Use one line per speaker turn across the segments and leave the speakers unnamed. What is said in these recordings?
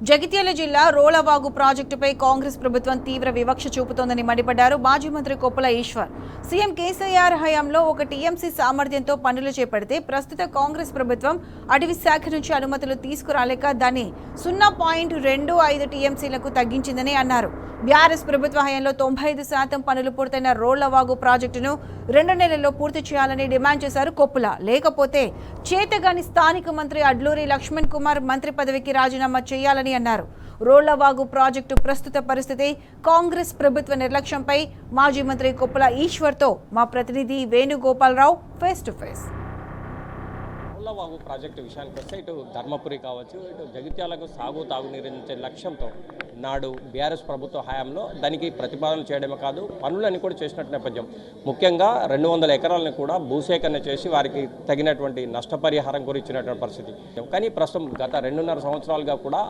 జగిత్యాల జిల్లా రోలవాగు ప్రాజెక్టుపై కాంగ్రెస్ ప్రభుత్వం తీవ్ర వివక్ష చూపుతోందని మండిపడ్డారు మాజీ మంత్రి కొప్పుల ఈశ్వర్. సీఎం కేసీఆర్ హయాంలో ఒక టీఎంసీ సామర్థ్యంతో పనులు చేపడితే ప్రస్తుత కాంగ్రెస్ ప్రభుత్వం అటవీ శాఖ నుంచి అనుమతులు తీసుకురాలేక దాన్ని 0.25 టీఎంసీలకు తగ్గించిందని అన్నారు. బీఆర్ఎస్ ప్రభుత్వ హయాంలో 95% పనులు పూర్తయిన రోళ్లవాగు ప్రాజెక్టును 2 నెలల్లో పూర్తి చేయాలని డిమాండ్ చేశారు కొప్పుల. లేకపోతే చేతగాని స్థానిక మంత్రి అడ్లూరి లక్ష్మణ్ కుమార్ మంత్రి పదవికి రాజీనామా చేయాలని అన్నారు. రోళ్లవాగు ప్రాజెక్టు ప్రస్తుత పరిస్థితి, కాంగ్రెస్ ప్రభుత్వ నిర్లక్ష్యంపై మాజీ మంత్రి కొప్పుల ఈశ్వర్తో మా ప్రతినిధి Venugopalarao face to face.
Rollavagu project విషయానికి వస్తే ఇటు ధర్మపురి కావచ్చు, ఇటు జగిత్యాలకు సాగు తాగునీరించే లక్ష్యంతో నాడు బీఆర్ఎస్ ప్రభుత్వ హయాంలో దానికి ప్రతిపాదన చేయడమే కాదు పనులన్నీ కూడా చేసినట్టు నేపథ్యం. ముఖ్యంగా 200 ఎకరాలను కూడా భూసేకరణ చేసి వారికి తగినటువంటి నష్టపరిహారం కూడా ఇచ్చినటువంటి పరిస్థితి. కానీ ప్రస్తుతం గత 2.5 సంవత్సరాలుగా కూడా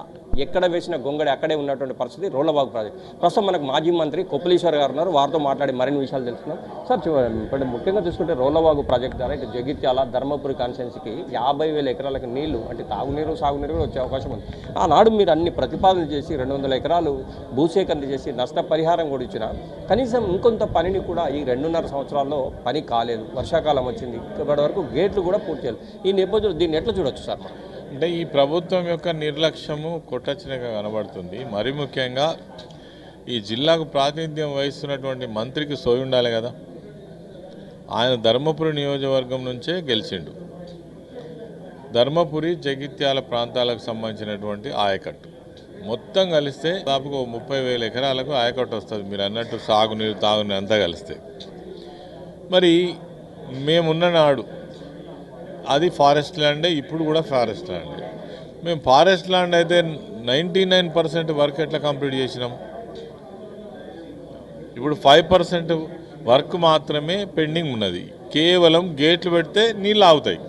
ఎక్కడ వేసిన గొంగడి అక్కడే ఉన్నటువంటి పరిస్థితి రోళ్లవాగు ప్రాజెక్ట్. ప్రస్తుతం మనకు మాజీ మంత్రి కొప్పులీశ్వర్ గారు ఉన్నారు, వారితో మాట్లాడి మరిన్ని విషయాలు తెలుసుకున్నాం. సార్, ఇప్పుడు ముఖ్యంగా చూసుకుంటే రోళ్లవాగు ప్రాజెక్ట్ ద్వారా ఇటు జగిత్యాల ధర్మపురి కాన్స్టిట్యున్సీకి 50,000 ఎకరాలకు నీళ్లు అంటే తాగునీరు సాగునీరు కూడా వచ్చే అవకాశం ఉంది. ఆనాడు మీరు అన్ని ప్రతిపాదనలు చేసి 200 ఎకరాలు భూసేకరణ చేసి నష్టపరిహారం కూడా ఇచ్చిన కనీసం ఇంకొంత పనిని కూడా ఈ 2.5 సంవత్సరాల్లో పని కాలేదు. వర్షాకాలం వచ్చింది, ఇప్పటి వరకు గేట్లు కూడా పూర్తి చేయాలి. ఈ నేపథ్యంలో దీన్ని ఎట్లా చూడొచ్చు సార్?
అంటే ఈ ప్రభుత్వం యొక్క నిర్లక్ష్యము కొట్టచ్చినగా కనబడుతుంది. మరి ముఖ్యంగా ఈ జిల్లాకు ప్రాతినిధ్యం వహిస్తున్నటువంటి మంత్రికి సోయి ఉండాలి కదా. ఆయన ధర్మపురి నియోజకవర్గం నుంచే గెలిచిండు. ధర్మపురి జగిత్యాల ప్రాంతాలకు సంబంధించినటువంటి ఆయకట్టు మొత్తం కలిస్తే దాదాపుగా 30,000 ఎకరాలకు ఆయకట్టు వస్తుంది. మీరు అన్నట్టు సాగునీరు తాగునీరు అంతా కలిస్తే. మరి మేమున్న నాడు అది ఫారెస్ట్ ల్యాండే, ఇప్పుడు కూడా ఫారెస్ట్ ల్యాండే. మేము ఫారెస్ట్ ల్యాండ్ అయితే 99% వర్క్ ఎట్లా కంప్లీట్ చేసినాం? ఇప్పుడు 5% వర్క్ మాత్రమే పెండింగ్ ఉన్నది. కేవలం గేట్లు పెడితే నీళ్ళు ఆగుతాయి.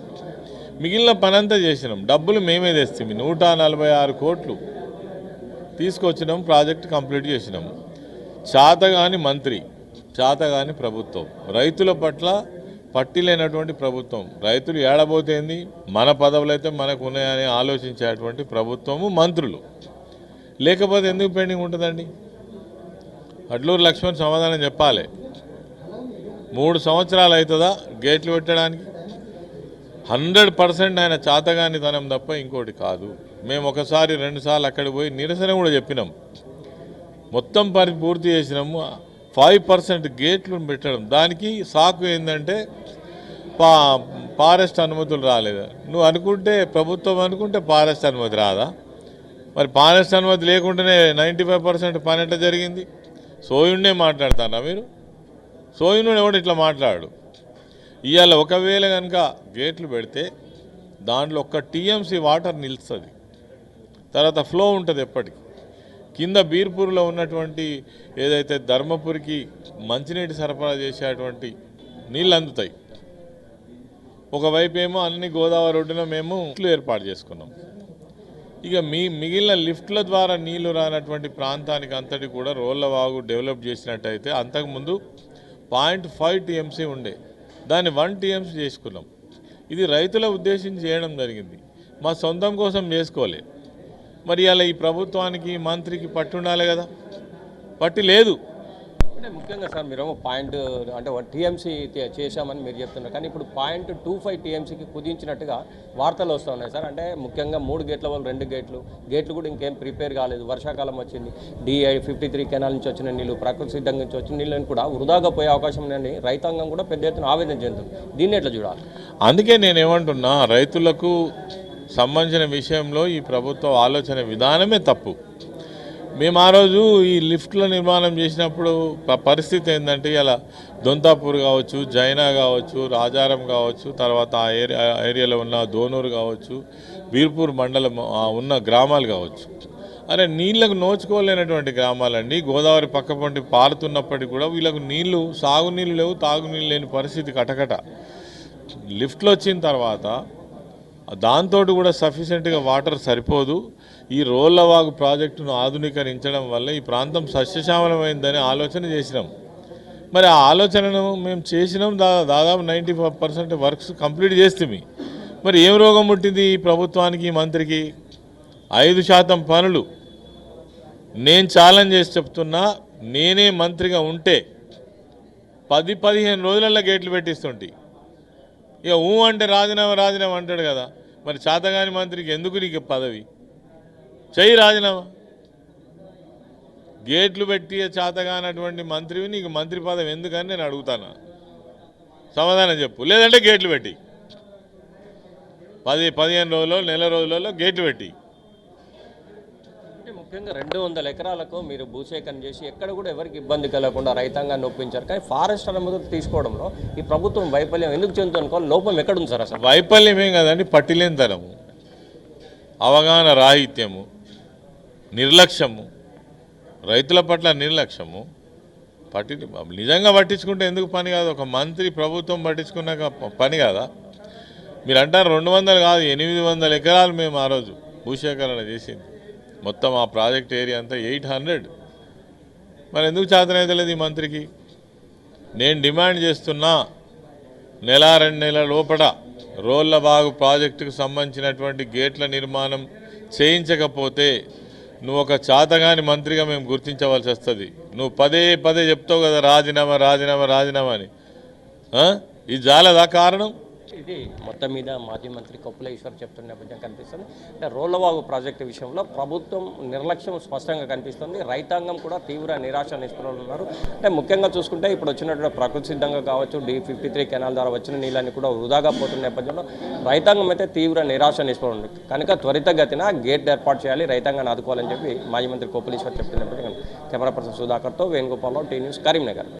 మిగిలిన పని అంతా చేసినాం. డబ్బులు మేమే తెస్తాం. 146 కోట్లు తీసుకొచ్చినాం, ప్రాజెక్ట్ కంప్లీట్ చేసినాం. చాతగాని మంత్రి, చాతగాని ప్రభుత్వం, రైతుల పట్ల పట్టిలేనటువంటి ప్రభుత్వం. రైతులు ఏడబోతేంది, మన పదవులు అయితే మనకు ఉన్నాయని ఆలోచించేటువంటి ప్రభుత్వము, మంత్రులు. లేకపోతే ఎందుకు పెండింగ్ ఉంటుందండి? అడ్లూరు లక్ష్మణ్ సమాధానం చెప్పాలి. 3 సంవత్సరాలు అవుతుందా గేట్లు పెట్టడానికి? 100% ఆయన చాతగానితనం తప్ప ఇంకోటి కాదు. మేము 1 2 సార్లు అక్కడికి పోయి నిరసన కూడా చెప్పినాం. మొత్తం పని పూర్తి చేసినాము. 5% గేట్లు పెట్టడం, దానికి సాకు ఏంటంటే ఫారెస్ట్ అనుమతులు రాలేదు. నువ్వు అనుకుంటే, ప్రభుత్వం అనుకుంటే ఫారెస్ట్ అనుమతి రాదా? మరి ఫారెస్ట్ అనుమతి లేకుండానే 95% పని ఎట్లా జరిగింది? సోయుండే మాట్లాడతారా మీరు? సోయును ఎవడు ఇట్లా మాట్లాడు. ఇవాళ ఒకవేళ కనుక గేట్లు పెడితే దాంట్లో 1 టీఎంసీ వాటర్ నిలుస్తుంది, తర్వాత ఫ్లో ఉంటుంది ఎప్పటికి. కింద బీర్పూర్లో ఉన్నటువంటి ఏదైతే ధర్మపురికి మంచినీటి సరఫరా చేసేటువంటి నీళ్ళు అందుతాయి. ఒకవైపు ఏమో అన్ని గోదావరి ఒడ్డున మేము లిఫ్ట్లు ఏర్పాటు చేసుకున్నాం. ఇక మిగిలిన లిఫ్ట్ల ద్వారా నీళ్లు రానటువంటి ప్రాంతానికి అంతటి కూడా రోళ్లవాగు డెవలప్ చేసినట్టయితే అంతకుముందు 0.5 టీఎంసీ ఉండే, దాన్ని 1 టీఎంసీ చేసుకున్నాం. ఇది రైతుల ఉద్దేశించి చేయడం జరిగింది, మా సొంతం కోసం చేసుకోలే. మరి అలా ఈ ప్రభుత్వానికి మంత్రికి పట్టు ఉండాలి కదా, పట్టి లేదు.
అంటే ముఖ్యంగా సార్, మీరు పాయింట్ అంటే 1 టీఎంసీ చేశామని మీరు చెప్తున్నారు, కానీ ఇప్పుడు 0.25 టీఎంసీకి కుదించినట్టుగా వార్తలు వస్తూ ఉన్నాయి సార్. అంటే ముఖ్యంగా 3 గేట్ల వాళ్ళు 2 గేట్లు కూడా ఇంకేం ప్రిపేర్ కాలేదు. వర్షాకాలం వచ్చింది, DI 53 కెనాల్ నుంచి వచ్చిన నీళ్ళు, ప్రకృతి సిద్ధంగా నుంచి వచ్చిన నీళ్ళని కూడా వృధాగా పోయే అవకాశం ఉందని రైతాంగం కూడా పెద్ద ఎత్తున ఆవేదన చెందుతుంది. దీన్ని ఎట్లా చూడాలి?
అందుకే నేనేమంటున్నా, రైతులకు సంబంధించిన విషయంలో ఈ ప్రభుత్వ ఆలోచన విధానమే తప్పు. మేము ఆ రోజు ఈ లిఫ్ట్ల నిర్మాణం చేసినప్పుడు పరిస్థితి ఏంటంటే, ఇలా దొంతాపూర్ కావచ్చు, జైనా కావచ్చు, రాజారం కావచ్చు, తర్వాత ఆ ఏరియాలో ఉన్న దోనూరు కావచ్చు, బీర్పూర్ మండలం ఉన్న గ్రామాలు కావచ్చు, అరే నీళ్లకు నోచుకోలేనటువంటి గ్రామాలండి. గోదావరి పక్కపొంటి పారుతున్నప్పటికీ కూడా వీళ్ళకు నీళ్లు, సాగునీళ్ళు లేవు, తాగునీళ్ళు లేని పరిస్థితి కటకట. లిఫ్ట్లు వచ్చిన తర్వాత దాంతో కూడా సఫిషియెంట్గా వాటర్ సరిపోదు. ఈ రోళ్లవాగు ప్రాజెక్టును ఆధునీకరించడం వల్ల ఈ ప్రాంతం సస్యశ్యామలమైందని ఆలోచన చేసినాం. మరి ఆ ఆలోచనను మేము చేసినాం. దాదాపు 95% వర్క్స్ కంప్లీట్ చేస్తే మరి ఏం రోగం పుట్టింది ఈ ప్రభుత్వానికి, ఈ మంత్రికి? 5% పనులు నేను ఛాలెంజ్ చేసి చెప్తున్నా, నేనే మంత్రిగా ఉంటే 10-15 రోజులలో గేట్లు పెట్టిస్తుంటే. ఇక అంటే రాజీనామా అంటాడు కదా, మరి చేతగాని మంత్రికి ఎందుకు నీకు పదవి? చెయ్యి రాజీనామా. గేట్లు పెట్టి చేతగానటువంటి మంత్రివి నీకు మంత్రి పదవి ఎందుకని నేను అడుగుతాను, సమాధానం చెప్పు. లేదంటే గేట్లు పెట్టి 10-15 రోజుల్లో నెల రోజులలో గేట్లు పెట్టి.
అంటే ముఖ్యంగా 200 ఎకరాలకు మీరు భూసేకరణ చేసి ఎక్కడ కూడా ఎవరికి ఇబ్బంది కలగకుండా రైతాంగాన్ని ఒప్పించారు. కానీ ఫారెస్ట్ అనుమతులు తీసుకోవడంలో ఈ ప్రభుత్వం వైఫల్యం ఎందుకు చెందుతుంది? లోపం ఎక్కడుంది సార్? అసలు
వైఫల్యం ఏం కదండి, పట్టిలేనితనము, అవగాహన రాహిత్యము, నిర్లక్ష్యము, రైతుల పట్ల నిర్లక్ష్యము. నిజంగా పట్టించుకుంటే ఎందుకు పని కాదు? ఒక మంత్రి ప్రభుత్వం పట్టించుకున్నాక పని కాదా? మీరు అంటారు 200 కాదు, 800 ఎకరాలు మేము ఆ రోజు భూసేకరణ చేసింది. మొత్తం ఆ ప్రాజెక్ట్ ఏరియా అంతా 800. మరి ఎందుకు చేతనైతలేదు ఈ మంత్రికి? నేను డిమాండ్ చేస్తున్నా, 1-2 నెలల లోపల రోళ్లబాగు ప్రాజెక్టుకు సంబంధించినటువంటి గేట్ల నిర్మాణం చేయించకపోతే నువ్వు ఒక చేతగాని మంత్రిగా మేము గుర్తించవలసి వస్తుంది. నువ్వు పదే చెప్తావు కదా రాజీనామా అని. ఇది జాలదా కారణం?
ఇది మొత్తం మీద మాజీ మంత్రి కొప్పుల ఈశ్వర్ చెప్తున్న నేపథ్యం కనిపిస్తుంది. అంటే రోళ్లవాగు ప్రాజెక్టు విషయంలో ప్రభుత్వం నిర్లక్ష్యం స్పష్టంగా కనిపిస్తుంది. రైతాంగం కూడా తీవ్ర నిరాశ నిస్పృహలు ఉన్నారు. అంటే ముఖ్యంగా చూసుకుంటే ఇప్పుడు వచ్చినటువంటి ప్రకృతి సిద్ధంగా కావచ్చు, D53 కెనాల్ ద్వారా వచ్చిన నీళ్ళని కూడా వృధాగా పోతున్న నేపథ్యంలో రైతాంగం అయితే తీవ్ర నిరాశ నిస్పృహలు ఉంది. కనుక త్వరితగతిన గేట్ ఏర్పాటు చేయాలి, రైతాంగాన్ని ఆదుకోవాలని చెప్పి మాజీ మంత్రి కొప్పుల ఈశ్వర్ చెప్తున్న నేపథ్యం. కెమెరా పర్సన్ సుధాకర్తో వేణుగోపాల్, టీ న్యూస్, కరీంనగర్.